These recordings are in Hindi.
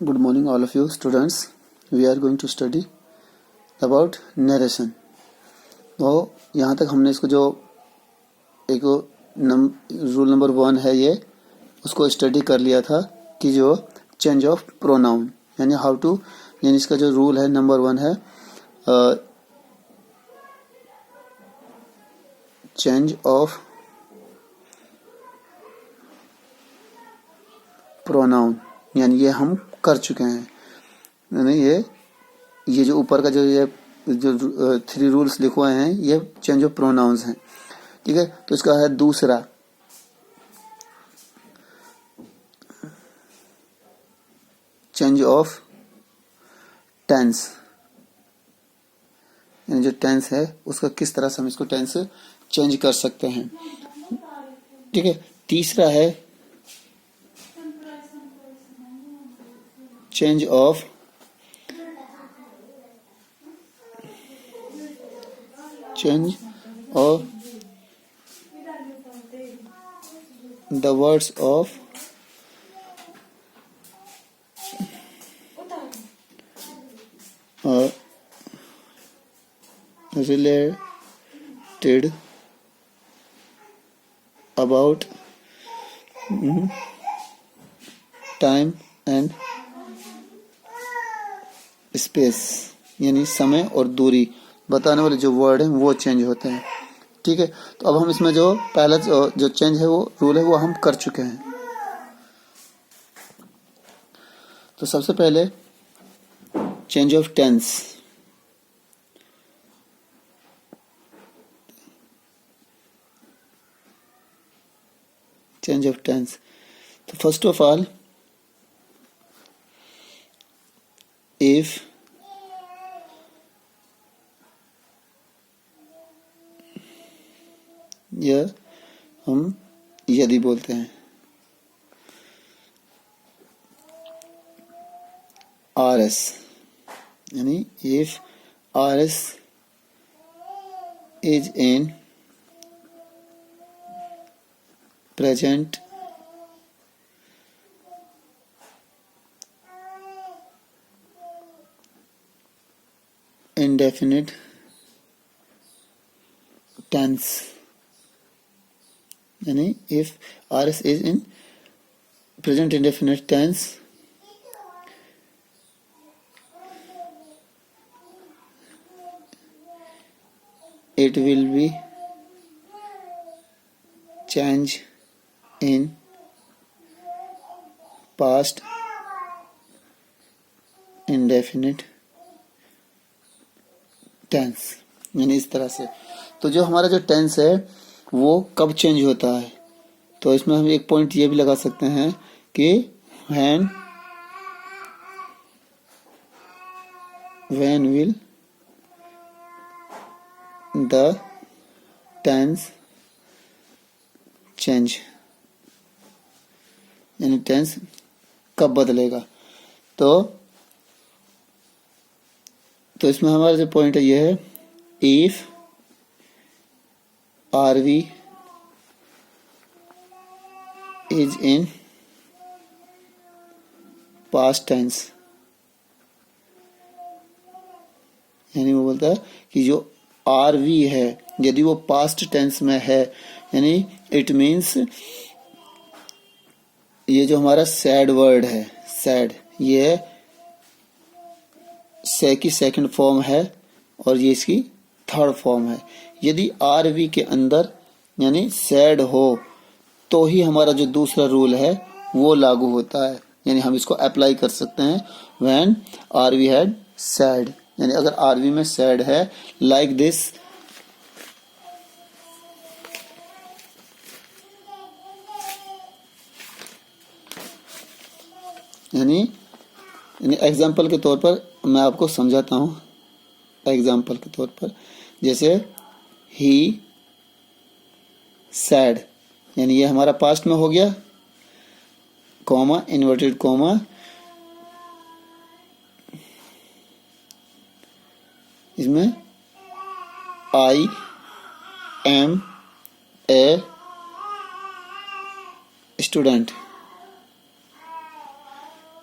Good morning, all of you students. We are going to study about narration. तो यहाँ तक हमने इसको जो एक रूल नंबर 1 है ये उसको स्टडी कर लिया था कि जो चेंज ऑफ प्रोनाउन यानी हाउ टू यानी इसका जो रूल है नंबर 1 है चेंज ऑफ प्रोनाउन यानी ये हम कर चुके हैं यानी ये जो ऊपर का जो 3 रूल्स लिखे हुए हैं ये चेंज ऑफ प्रोनाउंस हैं। ठीक है, तो इसका है दूसरा चेंज ऑफ टेंस यानी जो टेंस है उसका किस तरह से हम इसको टेंस चेंज कर सकते हैं। ठीक है, तीसरा है change of the words of related about time and space यानी समय और दूरी बताने वाले जो वर्ड हैं वो चेंज होते हैं। ठीक है, तो अब हम इसमें जो पहला जो चेंज है वो रूल है वो हम कर चुके हैं। तो सबसे पहले चेंज ऑफ टेंस तो फर्स्ट ऑफ ऑल इफ यह हम यदि बोलते हैं RS यानी if RS is in present indefinite tense यानी if RS is in present indefinite tense it will be change in past indefinite tense यानी इस तरह से। तो जो हमारा जो टेंस है वो कब चेंज होता है, तो इसमें हम एक पॉइंट ये भी लगा सकते हैं कि when will the tense change यानी टेंस कब बदलेगा। तो इसमें हमारा जो पॉइंट है ये है if RV is in past tense यानी वो बोलता है कि जो RV है यदि वो पास्ट टेंस में है यानी इट मीन्स ये जो हमारा सैड वर्ड है सैड ये से की सेकंड फॉर्म है और ये इसकी थर्ड फॉर्म है। यदि RV के अंदर यानी सैड हो तो ही हमारा जो दूसरा रूल है वो लागू होता है यानी हम इसको अप्लाई कर सकते हैं व्हेन RV हैड सैड यानी अगर RV में सैड है लाइक दिस यानी एग्जाम्पल के तौर पर मैं आपको समझाता हूँ। एग्जाम्पल के तौर पर जैसे ही सैड यानी ये हमारा पास्ट में हो गया कॉमा इन्वर्टेड कॉमा इसमें I am a student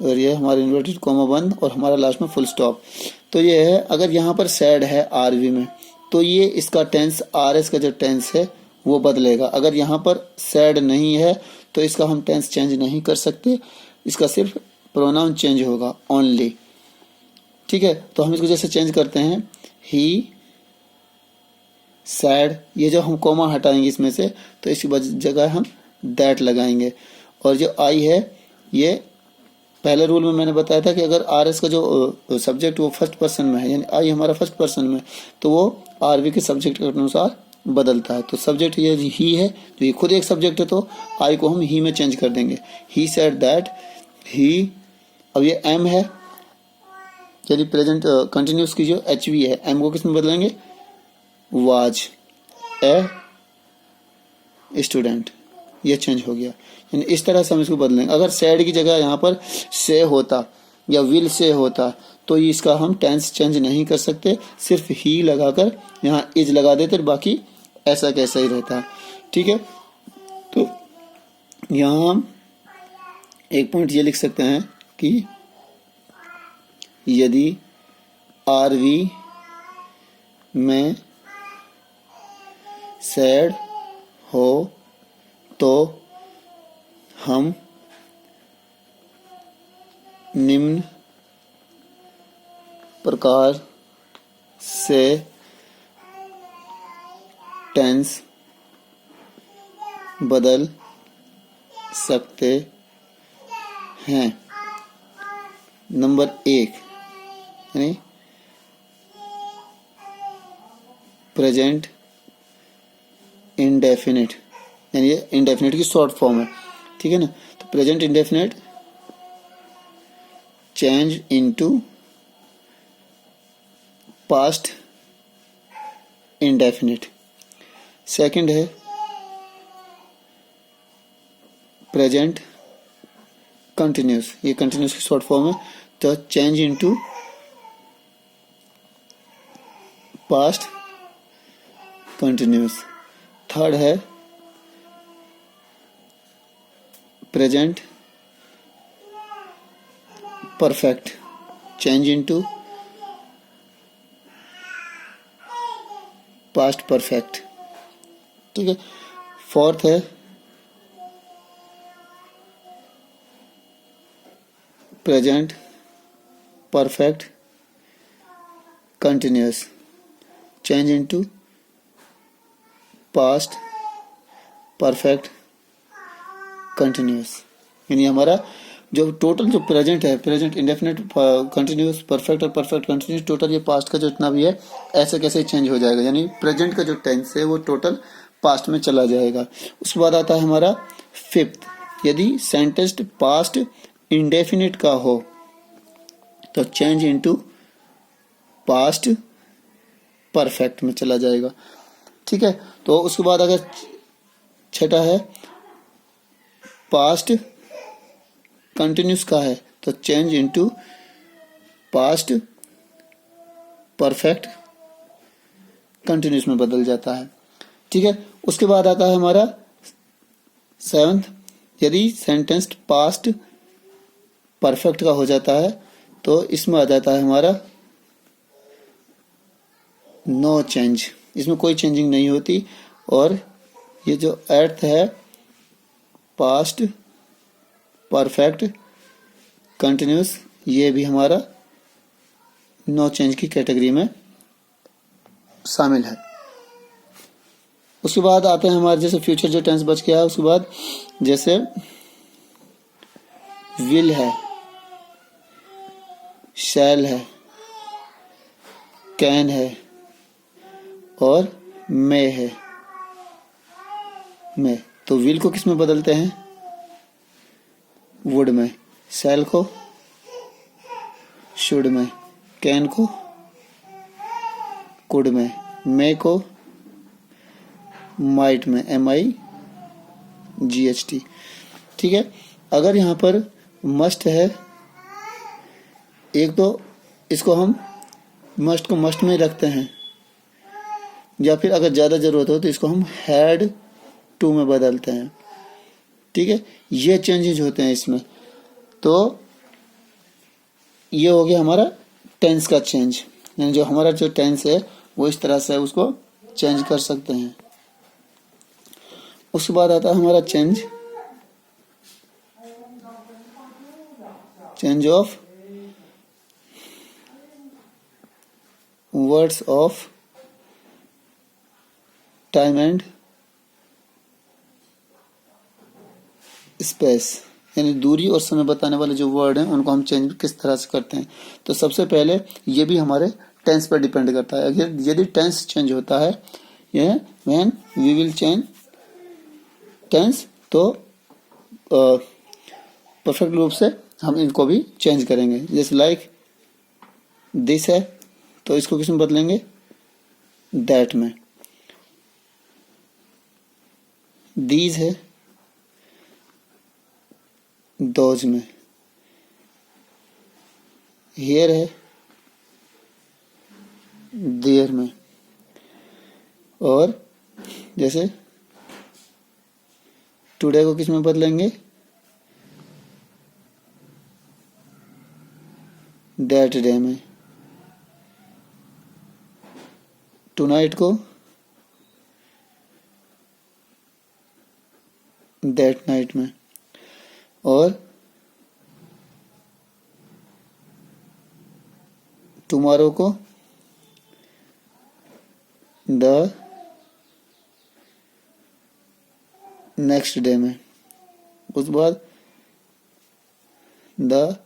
और ये हमारा इन्वर्टेड कॉमा बंद और हमारा लास्ट में फुल स्टॉप। तो ये है, अगर यहाँ पर सैड है आरवी में तो ये इसका टेंस आरएस का जो टेंस है वो बदलेगा। अगर यहाँ पर सैड नहीं है तो इसका हम टेंस चेंज नहीं कर सकते, इसका सिर्फ प्रोनाउन चेंज होगा ओनली। ठीक है, तो हम इसको जैसे चेंज करते हैं, ही सैड, ये जो हम कॉमा हटाएंगे इसमें से तो इसकी जगह हम दैट लगाएंगे। और जो आई है, ये पहले रूल में मैंने बताया था कि अगर आर एस का जो सब्जेक्ट वो फर्स्ट पर्सन में है, यानी आई हमारा फर्स्ट पर्सन में, तो वो आरवी के सब्जेक्ट के अनुसार बदलता है। तो सब्जेक्ट ये ही है, तो ये खुद एक सब्जेक्ट है, तो आई को हम ही में चेंज कर देंगे। ही सेड दैट, ही। अब ये एम है, यदि प्रेजेंट कंटिन्यूस की जो एच वी है, एम को किस में बदलेंगे, वाज ए स्टूडेंट, ये चेंज हो गया। यानी इस तरह से हम इसको बदलेंगे। अगर सैड की जगह यहाँ पर से होता या विल से होता तो इसका हम टेंस चेंज नहीं कर सकते, सिर्फ ही लगाकर यहाँ इज लगा देते, बाकी ऐसा कैसा ही रहता। ठीक है, तो यहाँ हम एक पॉइंट ये लिख सकते हैं कि यदि आरवी में सैड हो तो हम निम्न प्रकार से टेंस बदल सकते हैं। नंबर 1 यानी प्रेजेंट इंडेफिनिट, यानी ये इंडेफिनिट की शॉर्ट फॉर्म है। ठीक है ना, तो present indefinite change into past indefinite. Second है प्रेजेंट कंटिन्यूस, ये कंटिन्यूस की शॉर्ट फॉर्म है, तो change into past continuous. Third है present perfect, change into past perfect. ठीक है, फोर्थ है present perfect continuous, change into past perfect continuous. यानी हमारा जो टोटल जो प्रेजेंट है, प्रेजेंट इंडेफिनिट कंटिन्यूस परफेक्ट और परफेक्ट कंटिन्यूस, टोटल ये पास्ट का जो इतना भी है ऐसे कैसे चेंज हो जाएगा, यानी प्रेजेंट का जो टेंस है वो टोटल पास्ट में चला जाएगा। उसके बाद आता है हमारा फिफ्थ, यदि सेंटेंस पास्ट इंडेफिनिट का हो तो चेंज इनटू पास्ट परफेक्ट में चला जाएगा। ठीक है, तो उसके बाद अगर छठा है पास्ट कंटिन्यूस का है तो change into past perfect continuous में बदल जाता है। ठीक है, उसके बाद आता है हमारा सेवंथ, यदि सेंटेंस पास्ट परफेक्ट का हो जाता है तो इसमें आ जाता है हमारा नो चेंज, इसमें कोई चेंजिंग नहीं होती। और ये जो एट्थ है पास्ट परफेक्ट कंटिन्यूस, ये भी हमारा नो चेंज की कैटेगरी में शामिल है। उसके बाद आते हैं हमारे जैसे फ्यूचर जो टेंस बच गया है, उसके बाद जैसे विल है, शैल है, कैन है और मे है। मे, तो विल को किस में बदलते हैं, वुड में, शैल को शुड में, कैन को कुड में, मे को माइट में, MIGHT। ठीक है, अगर यहाँ पर मस्ट है, एक तो इसको हम मस्ट को मस्ट में रखते हैं, या फिर अगर ज़्यादा ज़रूरत हो तो इसको हम हैड टू में बदलते हैं। ठीक है, ये चेंजेस होते हैं इसमें। तो ये हो गया हमारा टेंस का चेंज, यानी जो हमारा जो टेंस है वो इस तरह से है, उसको चेंज कर सकते हैं। उसके बाद आता है हमारा change of words of time and space, यानी दूरी और समय बताने वाले जो वर्ड हैं उनको हम चेंज किस तरह से करते हैं। तो सबसे पहले ये भी हमारे टेंस पर डिपेंड करता है। अगर यदि टेंस चेंज होता है, ये when we will change tense, तो परफेक्ट रूप से हम इनको भी चेंज करेंगे। जैसे लाइक दिस है तो इसको किस में बदलेंगे, दैट में। दीज है दोज में। हियर है देयर में। और जैसे टुडे को किस में बदलेंगे, दैट डे में। टुनाइट को दैट नाइट में। और टुमारो को द नेक्स्ट डे में। उसके बाद द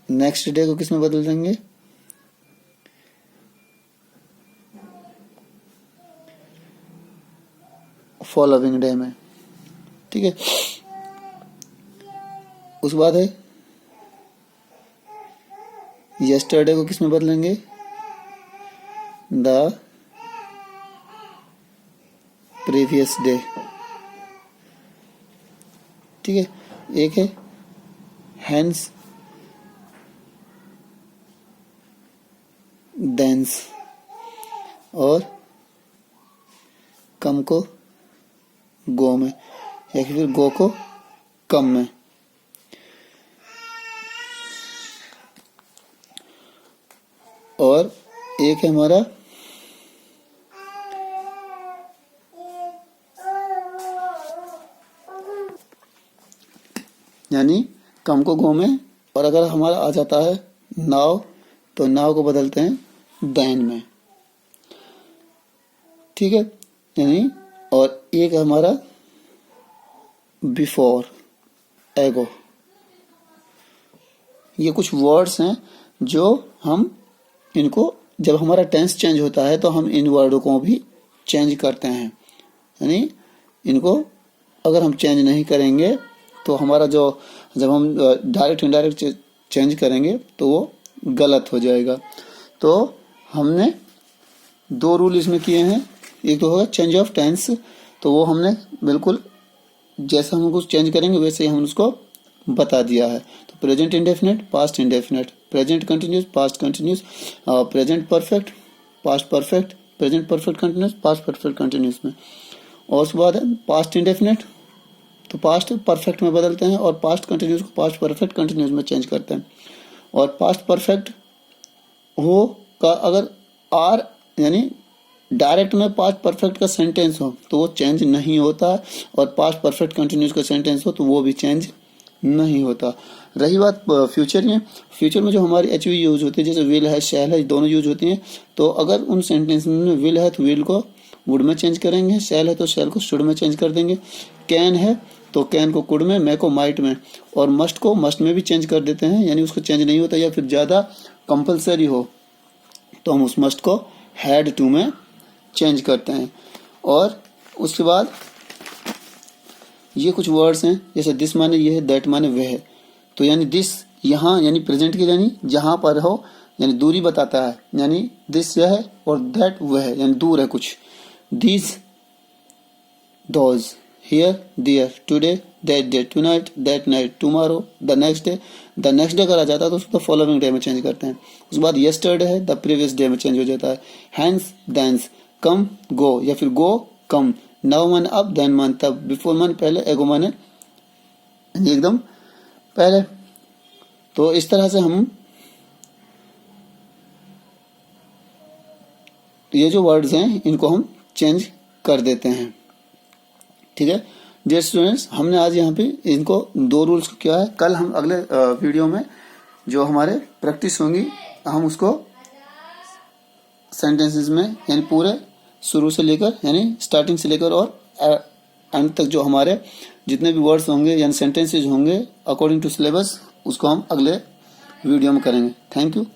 नेक्स्ट डे को किस में बदल देंगे, फॉलोइंग डे में। ठीक है। उसके बाद है यस्टरडे को किस में बदलेंगे, द प्रीवियस डे। ठीक है। एक है हैंस देंस, और कम को गो में, या फिर गो को कम में। और एक है हमारा यानी कम को गो में, और अगर हमारा आ जाता है नाव तो नाव को बदलते हैं देन में। ठीक है। यानी और एक हमारा बिफोर, एगो। ये कुछ वर्ड्स हैं जो हम इनको जब हमारा टेंस चेंज होता है तो हम इन वर्डों को भी चेंज करते हैं। यानी इनको अगर हम चेंज नहीं करेंगे तो हमारा जो जब हम डायरेक्ट इनडायरेक्ट चेंज करेंगे तो वो गलत हो जाएगा। तो हमने दो रूल इसमें किए हैं। एक तो होगा चेंज ऑफ टेंस, तो वो हमने बिल्कुल जैसा हम उसको चेंज करेंगे वैसे ही हम उसको बता दिया है। तो present indefinite, past indefinite, present continuous, past continuous, present perfect, past perfect, present perfect continuous, past perfect continuous में। और उसके बाद है पास्ट इंडेफिनिट, तो पास्ट परफेक्ट में बदलते हैं और पास्ट कंटिन्यूस को पास्ट परफेक्ट कंटिन्यूस में चेंज करते हैं। और पास्ट परफेक्ट हो का अगर आर यानी डायरेक्ट में पास्ट परफेक्ट का सेंटेंस हो तो वो चेंज नहीं होता, और पास्ट परफेक्ट कंटिन्यूस का सेंटेंस हो तो वो भी चेंज नहीं होता। रही बात फ्यूचर में, फ्यूचर में जो हमारी एच वी यूज होती है, जैसे विल है, शैल है, दोनों यूज होती हैं। तो अगर उन सेंटेंस में विल है तो विल को वुड में चेंज करेंगे, शैल है तो शैल को शुड में चेंज कर देंगे, कैन है तो कैन को कुड में, मैं को माइट में, और मस्ट को मस्ट में भी चेंज कर देते हैं। यानी उसको चेंज नहीं होता, या फिर ज़्यादा कंपलसरी हो तो हम उस मस्ट को हैड टू में चेंज करते हैं। और उसके बाद ये कुछ वर्ड्स हैं, जैसे दिस माने ये है, दैट माने वह है। तो यानी दिस यहाँ यानी प्रेजेंट के यानी जहाँ पर हो, यानी दूरी बताता है। यानी दिस यह है और दैट वह है, यानी दूर है कुछ। This those, here there, today that day, tonight that night, tomorrow the next day. The next day करा जाता है तो उसको फॉलोइंग डे में चेंज करते हैं। उसके बाद यस्टरडे है, द प्रीवियस डे में चेंज हो जाता है। हैंस देंस, कम गो, या फिर गो कम। नाउ माने अब, देन माने तब, बिफोर माने पहले, एगो माने एकदम पहले। तो इस तरह से हम ये जो वर्ड्स हैं इनको हम चेंज कर देते हैं। ठीक है डियर स्टूडेंट्स, हमने आज यहाँ पे इनको 2 रूल्स को किया है। कल हम अगले वीडियो में जो हमारे प्रैक्टिस होंगी हम उसको सेंटेंसेस में यानी पूरे शुरू से लेकर यानी स्टार्टिंग से लेकर और एंड तक जो हमारे जितने भी वर्ड्स होंगे यानी सेंटेंसेस होंगे अकॉर्डिंग टू सिलेबस उसको हम अगले वीडियो में करेंगे। Thank you.